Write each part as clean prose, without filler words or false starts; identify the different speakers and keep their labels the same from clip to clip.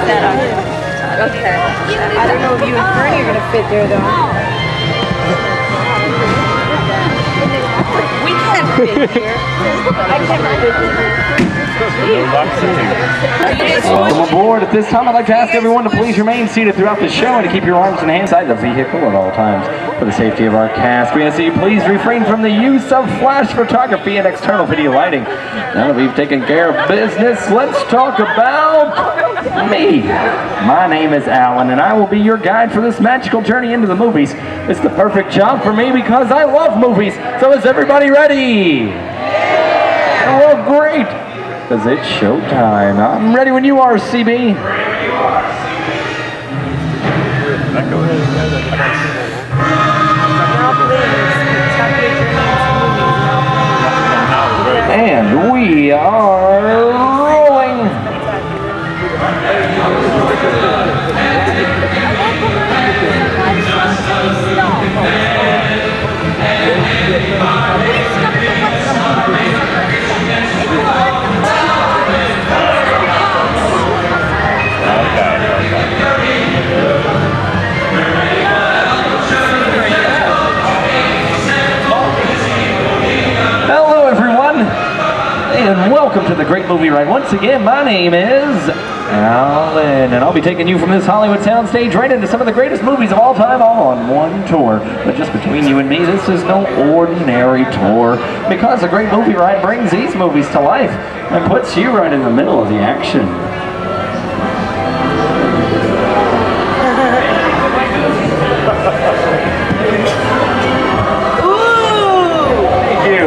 Speaker 1: that on. Okay. I don't know if you and Bernie are gonna fit there though. We can't fit here. I can't fit here.
Speaker 2: Welcome aboard. At this time, I'd like to ask everyone to please remain seated throughout the show and to keep your arms and hands inside the vehicle at all times. For the safety of our cast, we ask that you please refrain from the use of flash photography and external video lighting. Now that we've taken care of business, let's talk about me. My name is Alan, and I will be your guide for this magical journey into the movies. It's the perfect job for me because I love movies. So is everybody ready? Well, great. Because it's showtime. I'm ready when you are, CB. And we are rolling. Hello everyone, and welcome to the Great Movie Ride. Once again, my name is Alan, and I'll be taking you from this Hollywood soundstage right into some of the greatest movies of all time, all on one tour. But just between you and me, this is no ordinary tour, because the Great Movie Ride brings these movies to life and puts you right in the middle of the action.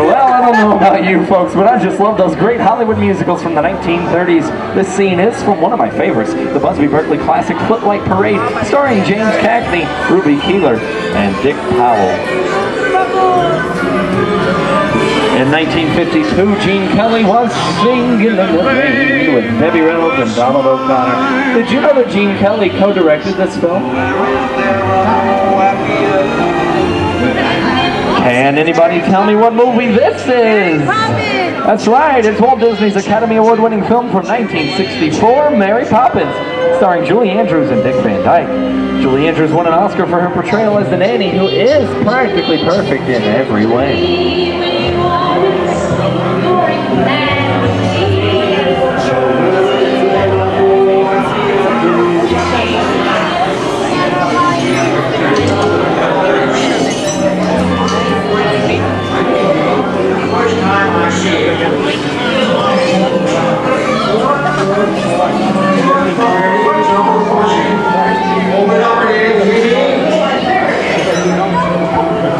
Speaker 2: I don't know about you folks, but I just love those great Hollywood musicals from the 1930s. This scene is from one of my favorites, the Busby Berkeley classic Footlight Parade, starring James Cagney, Ruby Keeler, and Dick Powell. In 1952, Gene Kelly was singing in the rain with Debbie Reynolds and Donald O'Connor. Did you know that Gene Kelly co-directed this film? Can anybody tell me what movie this is? That's right, it's Walt Disney's Academy Award-winning film from 1964, Mary Poppins, starring Julie Andrews and Dick Van Dyke. Julie Andrews won an Oscar for her portrayal as the nanny, who is practically perfect in every way.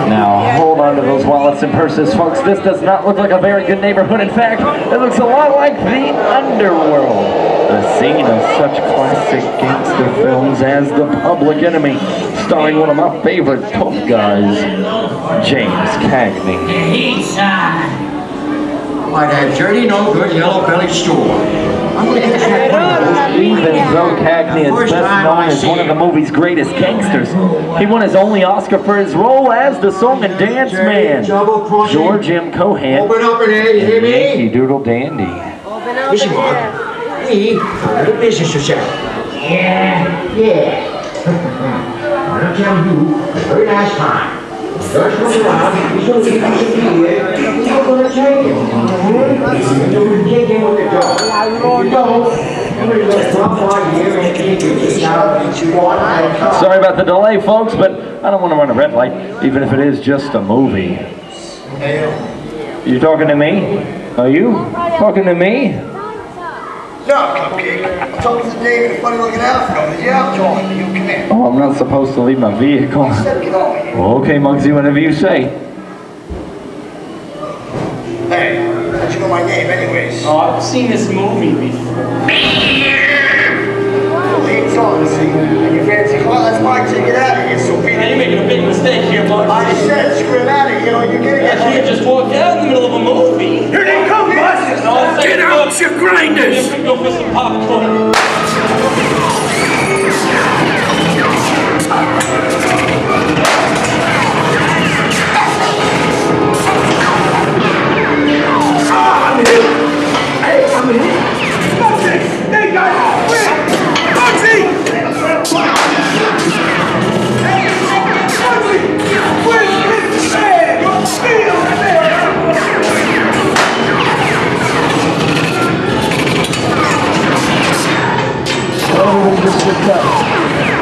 Speaker 2: Now, hold on to those wallets and purses, folks. This does not look like a very good neighborhood. In fact, it looks a lot like the underworld. The scene of such classic gangster films as The Public Enemy, starring one of my favorite tough guys, James Cagney.
Speaker 3: Why, that dirty, no good, yellow-bellied store. I'm going to get that.
Speaker 2: Even though Cagney is best known as one of the movie's greatest gangsters, he won his only Oscar for his role as the song and dance man, George M. Cohan,
Speaker 3: Open up in there, you hear me?
Speaker 2: Yankee Doodle Dandy.
Speaker 3: Listen, Mark, we are a little business to sell. Yeah. I'm going to tell you a very nice time. First one around, he's going to be here. He's not going to take him. You can't get with the dog.
Speaker 2: Sorry about the delay, folks, but I don't want to run a red light, even if it is just a movie. You talking to me? Are you talking to me?
Speaker 4: No, Cupcake. I'm talking to Dave in a funny looking outfit. Yeah, I'm talking to you. Come here.
Speaker 2: Oh, I'm not supposed to leave my vehicle.
Speaker 4: Get over here.
Speaker 2: Well, okay, Muggsy, whatever you say.
Speaker 4: Hey, how'd you know my name anyways?
Speaker 5: Oh, I've seen this movie before.
Speaker 4: Leave on, see? And you fancy car, that's mine. Take it out of here, so be
Speaker 5: Now, you're making a big mistake here, Bugs.
Speaker 4: I said, screw it out of here. You're gonna get
Speaker 5: You just walked out in the middle of a movie.
Speaker 4: Here they come, Bus!
Speaker 5: Get out
Speaker 4: your grinders!
Speaker 5: Go for some popcorn.
Speaker 4: I'm in. Stop this! Hey, guys! Wait!
Speaker 6: everybody just sit tight.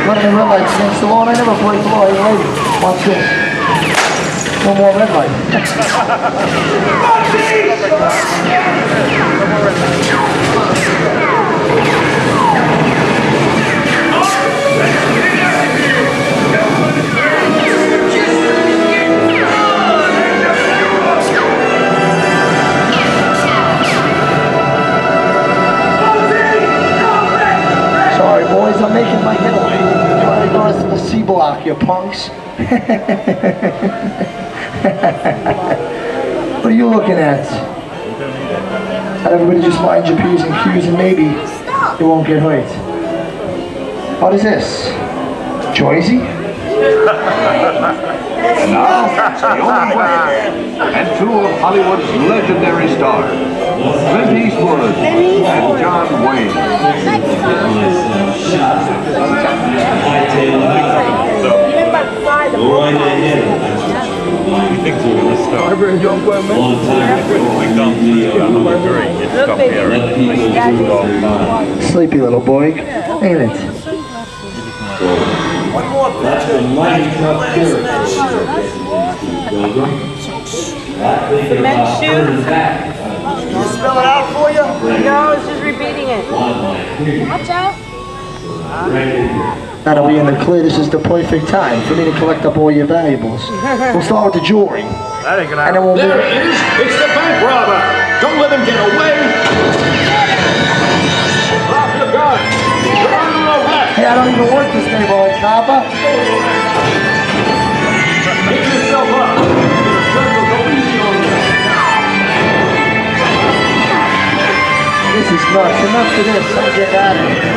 Speaker 6: Running the red lights against the law, and I never break the law. Hey, lady, watch this. No more red light. Sorry, boys, I'm making my getaway. Trying to go to the C block, you punks. What are you looking at? Everybody just mind your P's and Q's and maybe you won't get hurt. What is this? Joyzy?
Speaker 7: And now, the only way, and two of Hollywood's legendary stars, Clint Eastwood and John Wayne.
Speaker 6: Sleepy little boy, ain't it?
Speaker 4: One more picture.
Speaker 1: The men's shoe?
Speaker 4: Can you spell it out for you?
Speaker 1: No, I was just repeating it. Watch out.
Speaker 6: Now that we're in the clear, this is the perfect time for me to collect up all your valuables. We'll start with the jewelry.
Speaker 7: That ain't gonna
Speaker 6: And then we'll
Speaker 7: There
Speaker 6: move.
Speaker 7: it is! It's the bank robber! Don't let him get away! Drop your gun! You're under arrest!
Speaker 6: Hey, I don't even work this neighborhood, copper.
Speaker 7: Pick yourself up! Go easy on you.
Speaker 6: This is nuts. Enough of this. I'm getting out of here.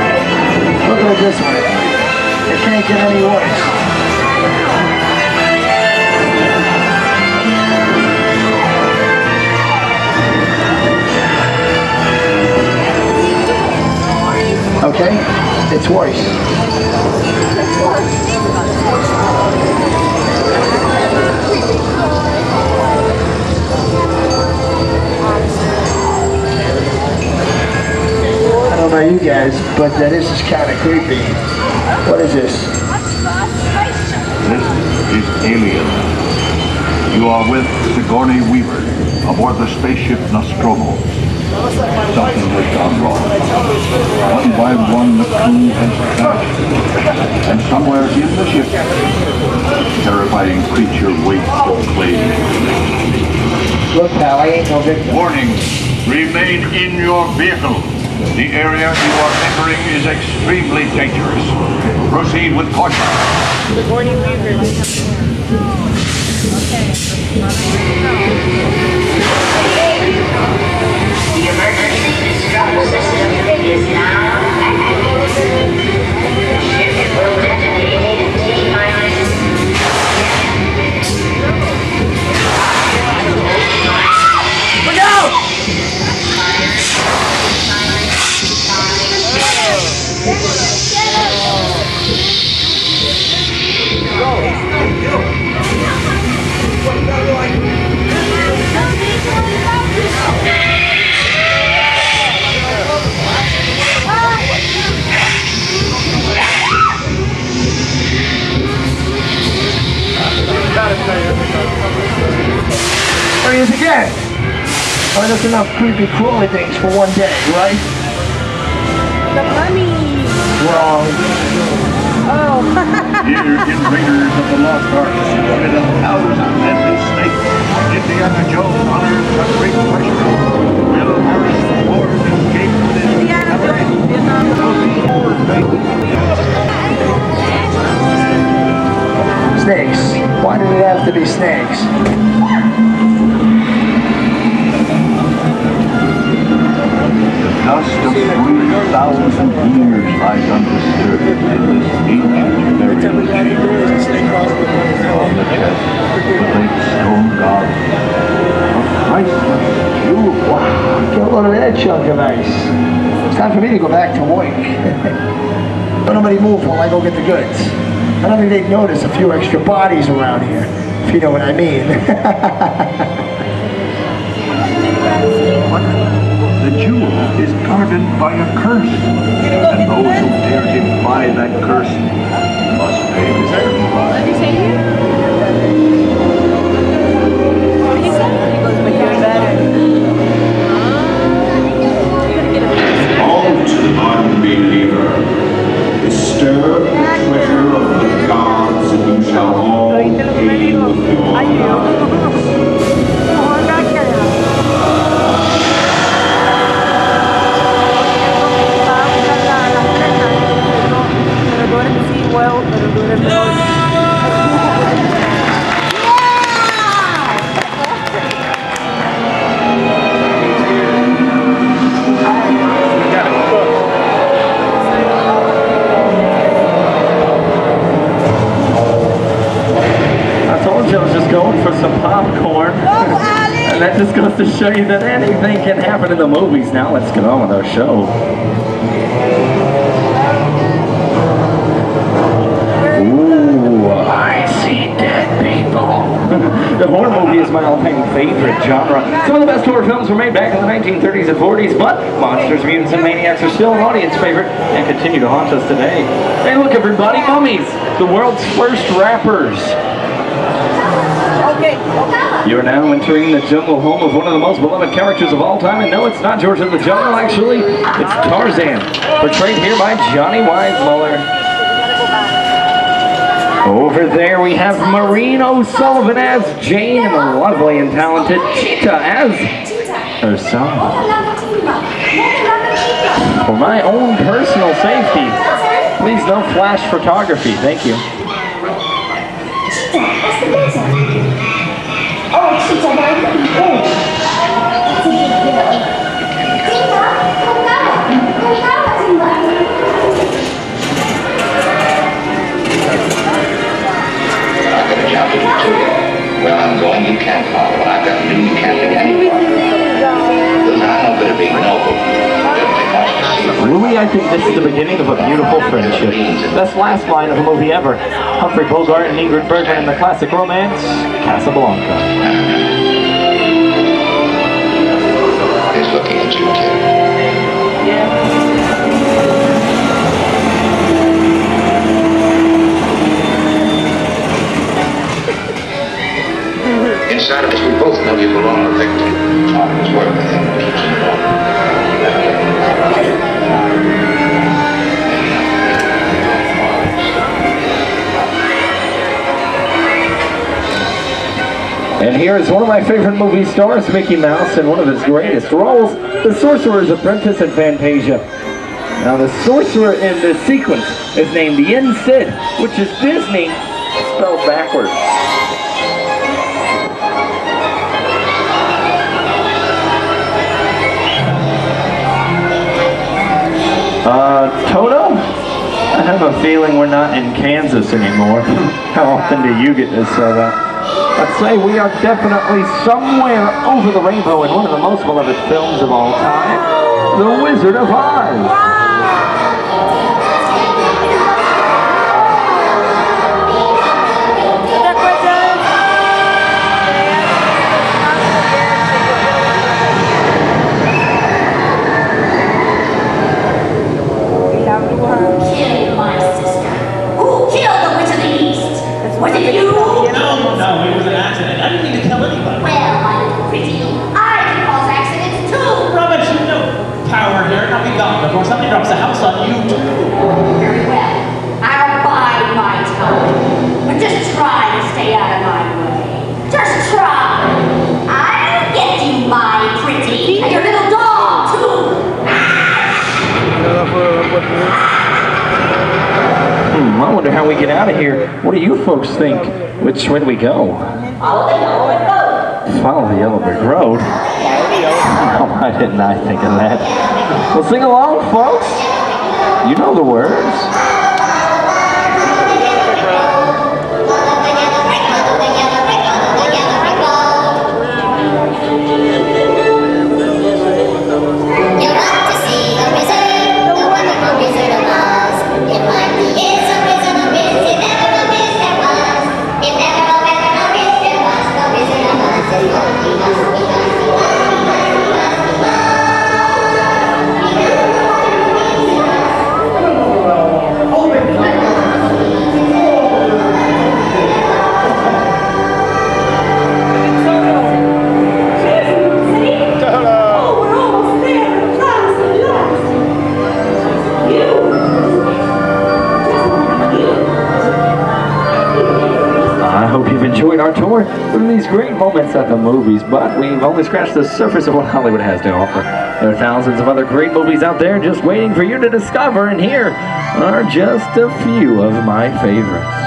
Speaker 6: Look at this one. It can't get any worse. Okay? It's worse. I don't know you guys, but this is kind of creepy. What is this?
Speaker 7: This is Alien. You are with Sigourney Weaver aboard the spaceship Nostromo. Something has gone wrong. One by one, the crew has crashed. And somewhere in the ship, a terrifying creature waits to claim.
Speaker 6: Look, pal, I ain't no victim.
Speaker 7: Warning, remain in your vehicle. The area you are entering is extremely dangerous. Proceed with caution.
Speaker 1: Sigourney Weaver.
Speaker 8: The emergency distress system is now activated. Ship will detonate in T-minus.
Speaker 6: Look out! There he is again. Oh, that's enough creepy crawly things for one day, right?
Speaker 1: The mummy.
Speaker 6: Wrong.
Speaker 1: Oh.
Speaker 7: Here in Raiders of the Lost Ark, with 1,000 deadly snakes, Indiana Jones honors the great treasure. Will Harrison Ford escape with his
Speaker 1: Indiana Jones, Vietnam.
Speaker 6: Snakes. Why did it have to be snakes?
Speaker 7: The dust of 3,000 years lies undisturbed in this ancient burial chamber. On the chest, the great stone god of priceless jewel.
Speaker 6: Wow, get a load of that chunk of ice. It's time for me to go back to work. Don't nobody move while I go get the goods. I don't think they'd notice a few extra bodies around here, if you know what I mean.
Speaker 7: The jewel is guarded by a curse. and those who dare defy that curse must pay their price.
Speaker 1: Did you say you? What did you say? He goes, but you're better.
Speaker 9: All to the unbeliever. Disturb the treasure of the gods, and you shall all pay with your lives.
Speaker 1: Pero tú eres sí, Walt, pero tú eres mejor.
Speaker 2: I was just going for some popcorn. And that just goes to show you that anything can happen in the movies. Now let's get on with our show. Ooh, I see dead people. The horror movie is my all-time favorite genre. Some of the best horror films were made back in the 1930s and 40s, but monsters, mutants, and maniacs are still an audience favorite and continue to haunt us today. Hey, look everybody, mummies, the world's first rappers. You are now entering the jungle home of one of the most beloved characters of all time, and no, it's not George of the Jungle, actually, it's Tarzan, portrayed here by Johnny Weissmuller. Over there we have Maureen O'Sullivan as Jane, and the lovely and talented Cheetah as herself. For my own personal safety, please no flash photography, thank you.
Speaker 8: Where I'm going, you can't follow. What I've got to do, you can't do anymore. Listen, I'm no good at being noble.
Speaker 2: Louis, I think this is the beginning of a beautiful friendship. Best last line of a movie ever. Humphrey Bogart and Ingrid Bergman in the classic romance, Casablanca.
Speaker 8: He's looking at you, kid. Inside of us, we both know you belong to Victor. Time is worth for him.
Speaker 2: And here is one of my favorite movie stars, Mickey Mouse, in one of his greatest roles, The Sorcerer's Apprentice in Fantasia. Now, the sorcerer in this sequence is named Yen Sid, which is Disney spelled backwards. Toto? I have a feeling we're not in Kansas anymore. How often do you get to say that? I'd say we are definitely somewhere over the rainbow in one of the most beloved films of all time, The Wizard of Oz.
Speaker 8: Was it you?
Speaker 5: No, it was an accident. I didn't mean to kill anybody.
Speaker 8: Well, my little pretty, I can cause accidents too.
Speaker 5: Rubbish, you know. Power here, and I'll be gone before somebody drops a house on you too.
Speaker 8: Very well. I'll bide my time. But just try to stay out of my way. Just try. I'll get you, my pretty. And your little dog, too.
Speaker 2: I wonder how we get out of here. What do you folks think? Which way do we go?
Speaker 8: Follow the yellow brick road.
Speaker 2: Follow the yellow brick road? Oh, why didn't I think of that? Well, sing along, folks. You know the words. enjoyed our tour through these great moments at the movies, but we've only scratched the surface of what Hollywood has to offer. There are thousands of other great movies out there just waiting for you to discover, and here are just a few of my favorites.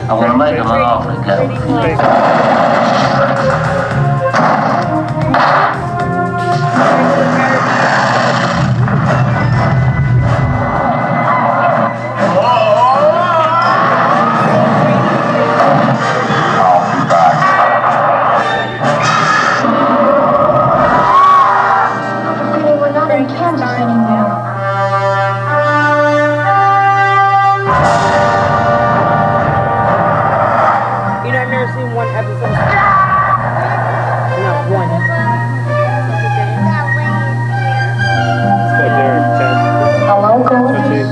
Speaker 3: I want to make it an offer,
Speaker 8: We're not in Kansas anymore.
Speaker 1: You know, I've never seen one episode. Not one.
Speaker 8: Hello, Goldie.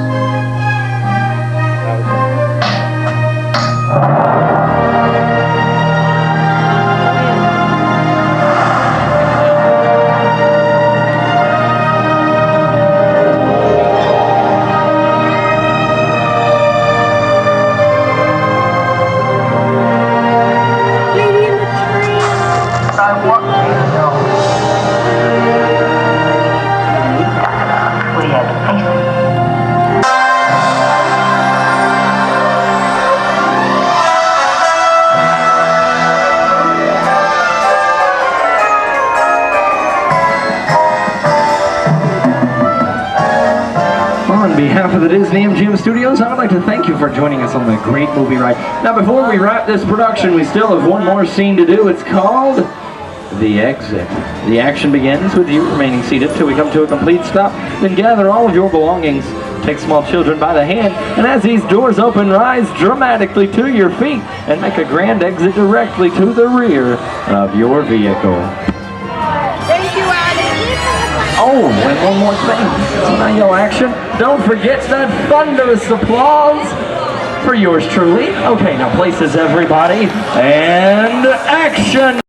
Speaker 2: On behalf of the Disney MGM Studios, I would like to thank you for joining us on the great movie ride. Now, before we wrap this production, we still have one more scene to do. It's called The Exit. The action begins with you remaining seated till we come to a complete stop. Then gather all of your belongings. Take small children by the hand, and as these doors open, rise dramatically to your feet and make a grand exit directly to the rear of your vehicle.
Speaker 1: Thank you, Adam.
Speaker 2: Oh, and one more thing. It's not your action. Don't forget that thunderous applause for yours truly. Okay, now places everybody, and action!